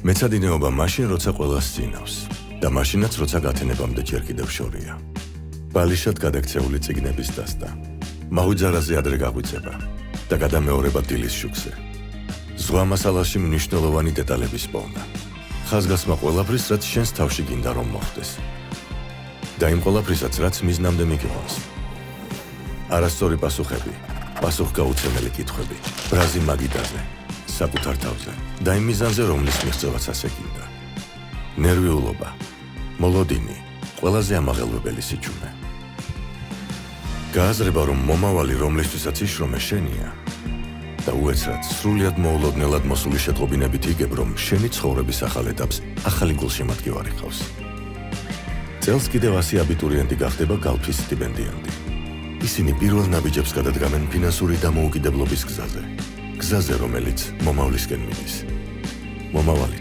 მეცადინეობა მაშინ, როცა ყველას წინავს და მაშინაც, როცა გათენებამდე ჯერ კიდევ შორია. ბალიშად გადაქცეული წიგნების დასტა. მაუძარაზე ადრე გაგვიწება და გადამეორება დილის შუქზე. ზღვა მასალაში მნიშვნელოვანი დეტალების პოვნა. ხაზგასმა ყველაფრის, რაც შენს თავში გინდა რომ მოხდეს. და იმ ყველაფრისაც, რაც მიზნამდე მიგიყვანს. არასწორი პასუხები, პასუხგაუცემელი კითხვები, ბრაზი მაგიდაზე, საკუთარ თავზე და იმ მიზანზე, რომლის მიღწევაც ასე გინდა. ნერვიულობა, მოლოდინი, ყველაზე ამაღელვებელი სიჩუმე. გააზრება, რომ მომავალი, რომლისთვისაც იშრომე შენია და უეცრად სრულიად მოულოდნელად მოსული შეტყობინებით იგებ, რომ შენი ცხოვრების ახალ ეტაპს ახალი გულშემატკივარი ყავს. წელს კიდევ 100 აბიტურიენტი გახდება გალფის სტიპენდიანტი. ისინი პირველ ნაბიჯებს გადადგამენ ფინანსური დამოუკიდებლობის გზაზე, რომელიც მომავლისკენ მიდის. მომავალი